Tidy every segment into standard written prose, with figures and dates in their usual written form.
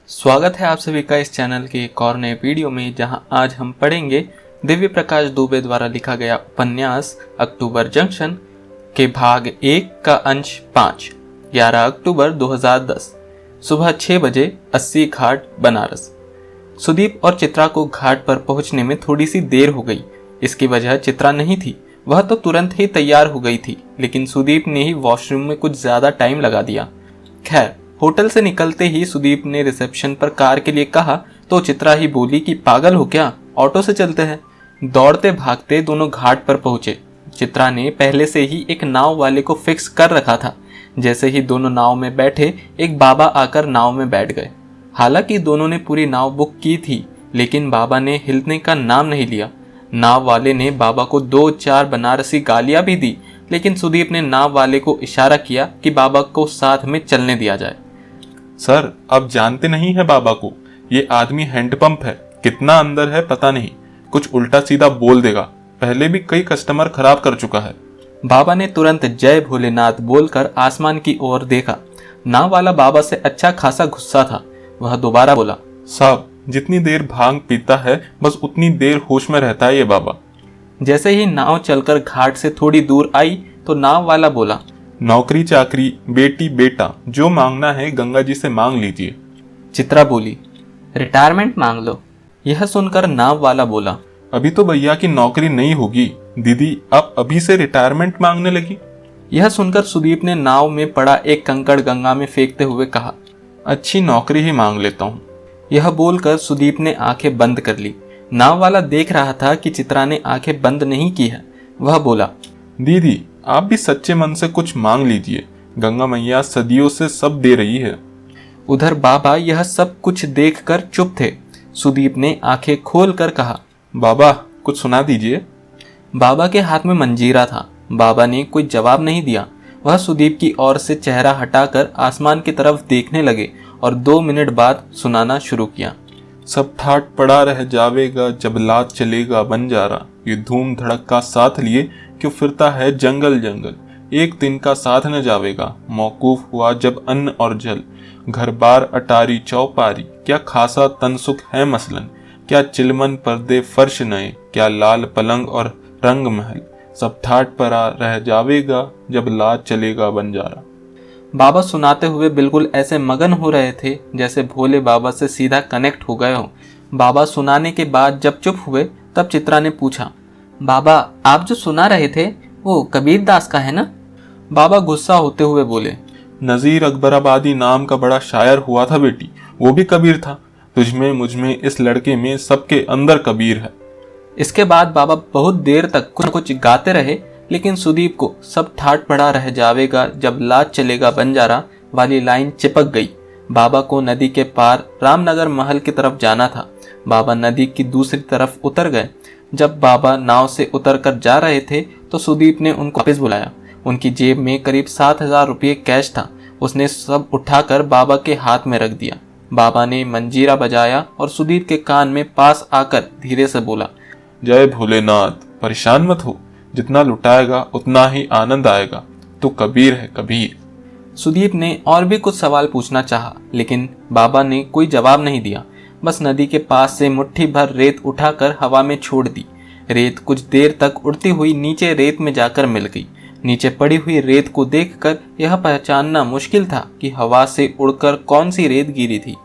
स्वागत है आप सभी का इस चैनल के एक और नए वीडियो में, जहां आज हम पढ़ेंगे दिव्य प्रकाश दुबे द्वारा लिखा गया उपन्यास अक्टूबर जंक्शन के भाग 1 का अंश 5, 11 अक्टूबर 2010, सुबह 6 बजे 80 घाट बनारस। सुदीप और चित्रा को घाट पर पहुंचने में थोड़ी सी देर हो गई। इसकी वजह चित्रा नहीं थी, वह तो तुरंत ही तैयार हो गई थी, लेकिन सुदीप ने ही वॉशरूम में कुछ ज्यादा टाइम लगा दिया। खैर, होटल से निकलते ही सुदीप ने रिसेप्शन पर कार के लिए कहा तो चित्रा ही बोली कि पागल हो क्या, ऑटो से चलते हैं। दौड़ते भागते दोनों घाट पर पहुंचे। चित्रा ने पहले से ही एक नाव वाले को फिक्स कर रखा था। जैसे ही दोनों नाव में बैठे, एक बाबा आकर नाव में बैठ गए। हालांकि दोनों ने पूरी नाव बुक की थी, लेकिन बाबा ने हिलने का नाम नहीं लिया। नाव वाले ने बाबा को 2-4 बनारसी गालियां भी दी, लेकिन सुदीप ने नाव वाले को इशारा किया कि बाबा को साथ में चलने दिया जाए। सर, आप जानते नहीं है बाबा को। ये आदमी हैंडपंप है, कितना अंदर है पता नहीं, कुछ उल्टा सीधा बोल देगा। पहले भी कई कस्टमर खराब कर चुका है। बाबा ने तुरंत जय भोलेनाथ बोलकर आसमान की ओर देखा। नाव वाला बाबा से अच्छा खासा गुस्सा था। वह दोबारा बोला, साहब, जितनी देर भांग पीता है बस उतनी देर होश में रहता है ये बाबा। जैसे ही नाव चलकर घाट से थोड़ी दूर आई तो नाव वाला बोला, नौकरी चाकरी, बेटी बेटा, जो मांगना है गंगा जी से मांग लीजिए। चित्रा बोली, रिटायरमेंट मांग लो। यह सुनकर नाव वाला बोला, अभी तो भैया की नौकरी नहीं होगी, दीदी आप अभी से रिटायरमेंट मांगने लगी। यह सुनकर सुदीप ने नाव में पड़ा एक कंकड़ गंगा में फेंकते हुए कहा, अच्छी नौकरी ही मांग लेता हूँ। यह बोलकर सुदीप ने आंखें बंद कर ली। नाव वाला देख रहा था कि चित्रा ने आंखें बंद नहीं की है। वह बोला, दीदी आप भी सच्चे मन से कुछ मांग लीजिए, गंगा मैया सदियों से सब दे रही है। उधर बाबा यह सब कुछ देखकर चुप थे। सुदीप ने आंखें खोलकर कहा, बाबा कुछ सुना दीजिए। बाबा के हाथ में मंजीरा था। बाबा ने कोई जवाब नहीं दिया। वह सुदीप की ओर से चेहरा हटाकर आसमान की तरफ देखने लगे और 2 मिनट बाद सुनाना शुरू किया। सब ठाट पड़ा रह जावेगा जब लात चलेगा बंजारा, ये धूम धड़क साथ लिए क्यों फिरता है जंगल जंगल, एक दिन का साथ न जावेगा, मौकूफ हुआ जब अन्न और जल, घर बार अटारी चौपारी, क्या खासा तनसुख है मसलन, क्या चिलमन पर्दे फर्श नए, क्या लाल पलंग और रंग महल, सब ठाट पड़ा रह जावेगा जब लात चलेगा बंजारा। बाबा सुनाते हुए बिल्कुल ऐसे मगन हो रहे थे जैसे भोले बाबा से सीधा कनेक्ट हो गए हो। बाबा सुनाने के बाद जब चुप हुए तब चित्रा ने पूछा, बाबा आप जो सुना रहे थे वो कबीर दास का है ना? बाबा गुस्सा होते हुए बोले, नजीर अकबराबादी नाम का बड़ा शायर हुआ था बेटी, वो भी कबीर था। तुझमें मुझमें इस लड़के में सबके अंदर कबीर है। इसके बाद बाबा बहुत देर तक कुछ गाते रहे, लेकिन सुदीप को सब ठाट पड़ा रह जावेगा जब लात चलेगा बंजारा वाली लाइन चिपक गई। बाबा को नदी के पार रामनगर महल की तरफ जाना था। बाबा नदी की दूसरी तरफ उतर गए। जब बाबा नाव से उतर कर जा रहे थे तो सुदीप ने उनको वापस बुलाया। उनकी जेब में करीब 7,000 रुपये कैश था। उसने सब उठाकर बाबा के हाथ में रख दिया। बाबा ने मंजीरा बजाया और सुदीप के कान में पास आकर धीरे से बोला, जय भोलेनाथ, परेशान मत हो, जितना लुटाएगा उतना ही आनंद आएगा, तो कबीर है कबीर। सुदीप ने और भी कुछ सवाल पूछना चाहा, लेकिन बाबा ने कोई जवाब नहीं दिया। बस नदी के पास से मुट्ठी भर रेत उठाकर हवा में छोड़ दी। रेत कुछ देर तक उड़ती हुई नीचे रेत में जाकर मिल गई। नीचे पड़ी हुई रेत को देखकर यह पहचानना मुश्किल था कि हवा से उड़कर कौन सी रेत गिरी थी।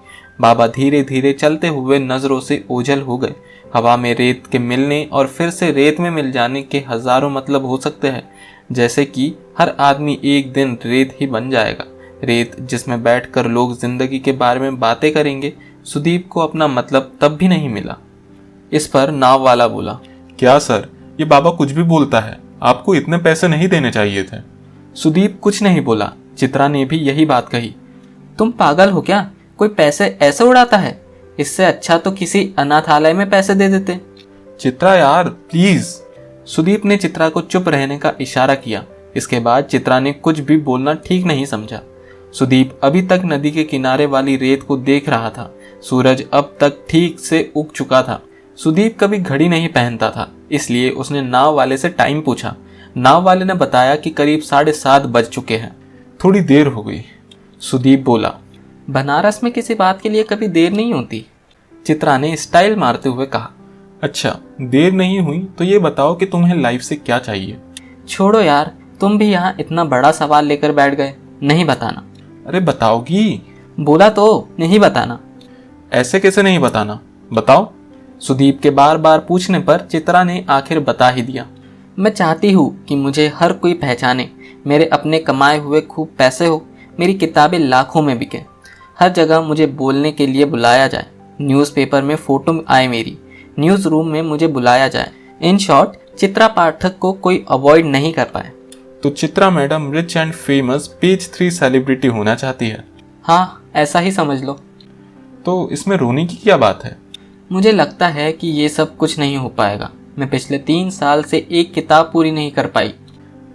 बाबा धीरे धीरे चलते हुए नजरों से ओझल हो गए। हवा में रेत के मिलने और फिर से रेत में मिल जाने के हजारों मतलब हो सकते हैं, जैसे कि हर आदमी एक दिन रेत ही बन जाएगा। रेत जिसमें बैठकर लोग जिंदगी के बारे में बातें करेंगे। सुदीप को अपना मतलब तब भी नहीं मिला। इस पर नाव वाला बोला, क्या सर, ये बाबा कुछ भी बोलता है, आपको इतने पैसे नहीं देने चाहिए थे। सुदीप कुछ नहीं बोला। चित्रा ने भी यही बात कही, तुम पागल हो क्या, कोई पैसे ऐसे उड़ाता है? इससे अच्छा तो किसी अनाथालय में पैसे दे देते। चित्रा यार प्लीज। सुदीप ने चित्रा को चुप रहने का इशारा किया। इसके बाद चित्रा ने कुछ भी बोलना ठीक नहीं समझा। सुदीप अभी तक नदी के किनारे वाली रेत को देख रहा था। सूरज अब तक ठीक से उग चुका था। सुदीप कभी घड़ी नहीं पहनता था, इसलिए उसने नाव वाले से टाइम पूछा। नाव वाले ने बताया कि करीब 7:30 बज चुके हैं। थोड़ी देर हो गई। सुदीप बोला, बनारस में किसी बात के लिए कभी देर नहीं होती, चित्रा ने स्टाइल मारते हुए कहा। अच्छा, देर नहीं हुई तो ये बताओ कि तुम्हें लाइफ से क्या चाहिए? छोड़ो यार, तुम भी यहाँ इतना बड़ा सवाल लेकर बैठ गए। नहीं बताना। अरे बताओगी? बोला तो नहीं बताना। ऐसे कैसे नहीं बताना, बताओ। सुदीप के बार बार पूछने पर चित्रा ने आखिर बता ही दिया। मैं चाहती हूँ कि मुझे हर कोई पहचाने, मेरे अपने कमाए हुए खूब पैसे हो, मेरी किताबें लाखों में बिके, हर जगह मुझे बोलने के लिए बुलाया जाए, न्यूज़पेपर में फोटो आए मेरी, न्यूज़ रूम में मुझे बुलाया जाए। इन शॉर्ट, चित्रा पाठक को कोई अवॉइड नहीं कर पाए। तो Chitra madam rich and famous page 3 celebrity होना चाहती है? हाँ, ऐसा ही समझ लो। तो इसमें रोने की क्या बात है? मुझे लगता है कि ये सब कुछ नहीं हो पाएगा। मैं पिछले 3 साल से एक किताब पूरी नहीं कर पाई।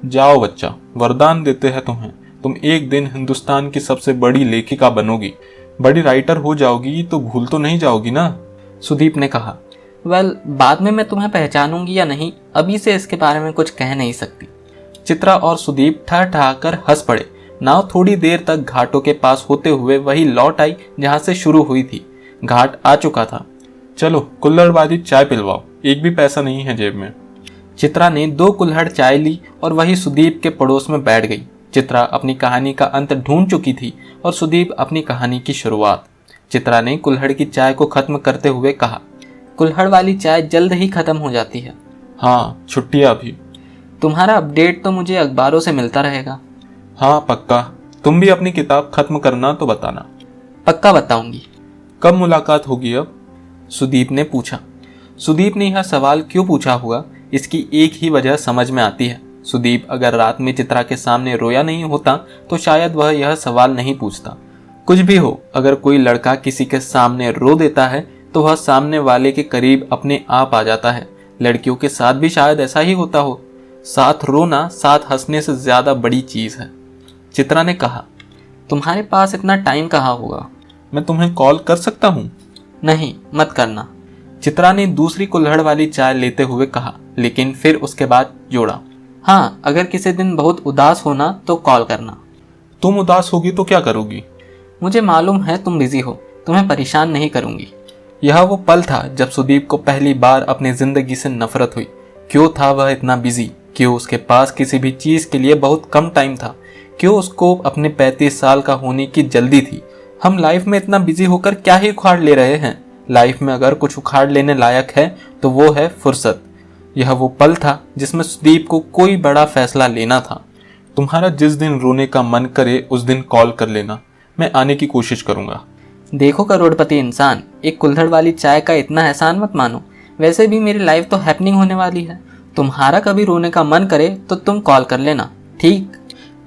जाओ बच्चा, वरदान देते हैं तुम्हें। तुम एक दिन हिंदुस्तान की सबसे बड़ी लेखिका बनोगी, बड़ी राइटर हो जाओगी, तो भूल तो नहीं जाओगी ना? सुदीप ने कहा। वेल, बाद में मैं तुम्हें पहचानूंगी या नहीं, अभी से इसके बारे में कुछ कह नहीं सकती। चित्रा और सुदीप ठहठहाकर हंस पड़े। नाव थोड़ी देर तक घाटों के पास होते हुए वही लौट आई जहां से शुरू हुई थी। घाट आ चुका था। चलो कुल्हड़बाजी चाय पिलवाओ, एक भी पैसा नहीं है जेब में। चित्रा ने 2 कुल्हड़ चाय ली और वही सुदीप के पड़ोस में बैठ गई। चित्रा अपनी कहानी का अंत ढूंढ चुकी थी और सुदीप अपनी कहानी की शुरुआत। चित्रा ने कुल्हड़ की चाय को खत्म करते हुए कहा, कुल्हड़ वाली चाय जल्द ही खत्म हो जाती है। हाँ, छुट्टियाँ भी। तुम्हारा अपडेट तो मुझे अखबारों से मिलता रहेगा। हाँ पक्का। तुम भी अपनी किताब खत्म करना तो बताना। पक्का बताऊंगी। कब मुलाकात होगी अब? सुदीप ने पूछा। सुदीप ने यह सवाल क्यों पूछा होगा, इसकी एक ही वजह समझ में आती है। सुदीप अगर रात में चित्रा के सामने रोया नहीं होता तो शायद वह यह सवाल नहीं पूछता। कुछ भी हो, अगर कोई लड़का किसी के सामने रो देता है तो वह सामने वाले के करीब अपने आप आ जाता है। लड़कियों के साथ भी शायद ऐसा ही होता हो। साथ रोना साथ हंसने से ज्यादा बड़ी चीज है। चित्रा ने कहा, तुम्हारे पास इतना टाइम कहाँ होगा? मैं तुम्हें कॉल कर सकता हूँ? नहीं, मत करना। चित्रा ने दूसरी कुल्हड़ वाली चाय लेते हुए कहा, लेकिन फिर उसके बाद जोड़ा, हाँ, अगर किसी दिन बहुत उदास होना तो कॉल करना। तुम उदास होगी तो क्या करोगी? मुझे मालूम है तुम बिजी हो, तुम्हें परेशान नहीं करूंगी। यह वो पल था जब सुदीप को पहली बार अपनी जिंदगी से नफरत हुई। क्यों था वह इतना बिजी? क्यों उसके पास किसी भी चीज के लिए बहुत कम टाइम था? क्यों उसको अपने 35 साल का होने की जल्दी थी? हम लाइफ में इतना बिजी होकर क्या ही उखाड़ ले रहे हैं? लाइफ में अगर कुछ उखाड़ लेने लायक है तो वो है फुर्सत। यह वो पल था जिसमें सुदीप को कोई बड़ा फैसला लेना था। तुम्हारा जिस दिन रोने का मन करे उस दिन कॉल कर लेना, मैं आने की कोशिश करूंगा। देखो करोड़पति इंसान, एक कुल्हड़ वाली चाय का इतना एहसान मत मानो। वैसे भी मेरी लाइफ तो हैपनिंग होने वाली है। तुम्हारा कभी रोने का मन करे तो तुम कॉल कर लेना, ठीक?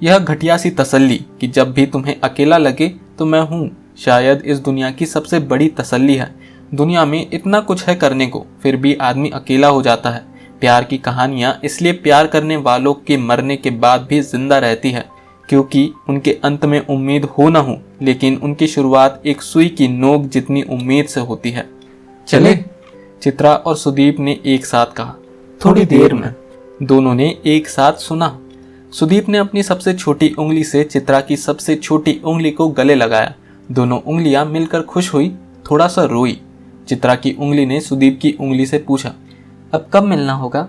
यह घटिया सी तसल्ली कि जब भी तुम्हें अकेला लगे तो मैं हूँ, शायद इस दुनिया की सबसे बड़ी तसल्ली है। दुनिया में इतना कुछ है करने को, फिर भी आदमी अकेला हो जाता है। प्यार की कहानियां इसलिए प्यार करने वालों के मरने के बाद भी जिंदा रहती है, क्योंकि उनके अंत में उम्मीद हो न हो, लेकिन उनकी शुरुआत एक सुई की नोक जितनी उम्मीद से होती है। चले? चित्रा और सुदीप ने एक साथ कहा। थोड़ी देर में। दोनों ने एक साथ सुना। सुदीप ने अपनी सबसे छोटी उंगली से चित्रा की सबसे छोटी उंगली को गले लगाया। दोनों उंगलियां मिलकर खुश हुई, थोड़ा सा रोई। चित्रा की उंगली ने सुदीप की उंगली से पूछा, अब कब मिलना होगा?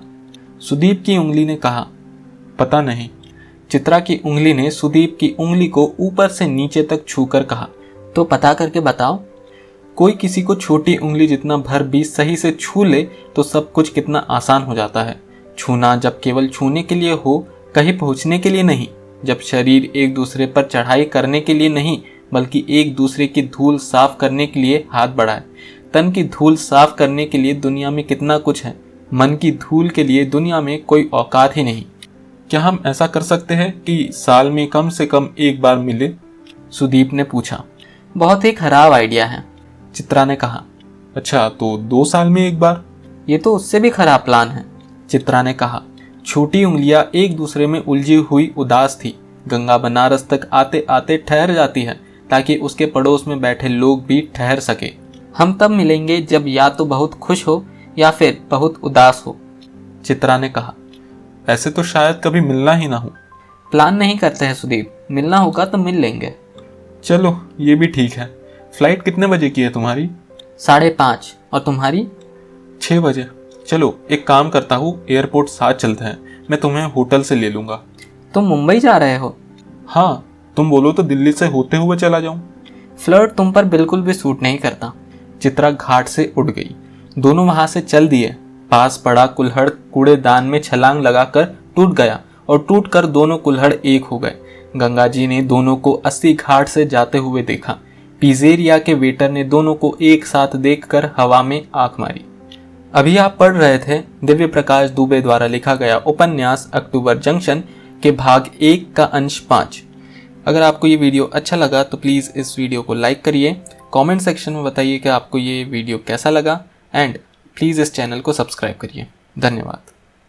सुदीप की उंगली ने कहा, पता नहीं। चित्रा की उंगली ने सुदीप की उंगली को ऊपर से नीचे तक छूकर कहा, तो पता करके बताओ। कोई किसी को छोटी उंगली जितना भर भी सही से छू ले तो सब कुछ कितना आसान हो जाता है। छूना जब केवल छूने के लिए हो, कहीं पहुंचने के लिए नहीं। जब शरीर एक दूसरे पर चढ़ाई करने के लिए नहीं, बल्कि एक दूसरे की धूल साफ करने के लिए हाथ बढ़ाए। तन की धूल साफ करने के लिए दुनिया में कितना कुछ है, मन की धूल के लिए दुनिया में कोई औकात ही नहीं। क्या हम ऐसा कर सकते हैं कि साल में कम से कम एक बार मिले? सुदीप ने पूछा। बहुत ही खराब आइडिया है, चित्रा ने कहा। अच्छा, तो 2 साल में एक बार? ये तो उससे भी खराब प्लान है, चित्रा ने कहा। छोटी उंगलियां एक दूसरे में उलझी हुई उदास थी। गंगा बनारस तक आते आते ठहर जाती है ताकि उसके पड़ोस में बैठे लोग भी ठहर सके। हम तब मिलेंगे जब या तो बहुत खुश हो या फिर बहुत उदास हो, चित्रा ने कहा। ऐसे तो शायद कभी मिलना ही ना हो। प्लान नहीं करते हैं सुदीप, मिलना होगा तो मिल लेंगे। चलो ये भी ठीक है। फ्लाइट कितने बजे की है तुम्हारी? 5:30। और तुम्हारी? 6 बजे। चलो एक काम करता हूँ, एयरपोर्ट साथ चलते हैं, मैं तुम्हें होटल से ले लूँगा। तुम मुंबई जा रहे हो? हाँ, तुम बोलो तो दिल्ली से होते हुए चला जाऊँ। फ्लर्ट तुम पर बिल्कुल भी सूट नहीं करता। चित्रा घाट से उठ गई। दोनों वहां से चल दिए। पास पड़ा कुल्हड़ कूड़ेदान में छलांग लगाकर टूट गया और टूटकर दोनों कुल्हड़ एक हो गए। गंगा जी ने दोनों को 80 घाट से जाते हुए देखा। पिज़ेरिया के वेटर ने दोनों को एक साथ देखकर हवा में आंख मारी। अभी आप पढ़ रहे थे दिव्य प्रकाश दुबे द्वारा लिखा गया उपन्यास अक्टूबर जंक्शन के भाग 1 का अंश 5। अगर आपको ये वीडियो अच्छा लगा तो प्लीज़ इस वीडियो को लाइक करिए, कमेंट सेक्शन में बताइए कि आपको ये वीडियो कैसा लगा एंड प्लीज़ इस चैनल को सब्सक्राइब करिए। धन्यवाद।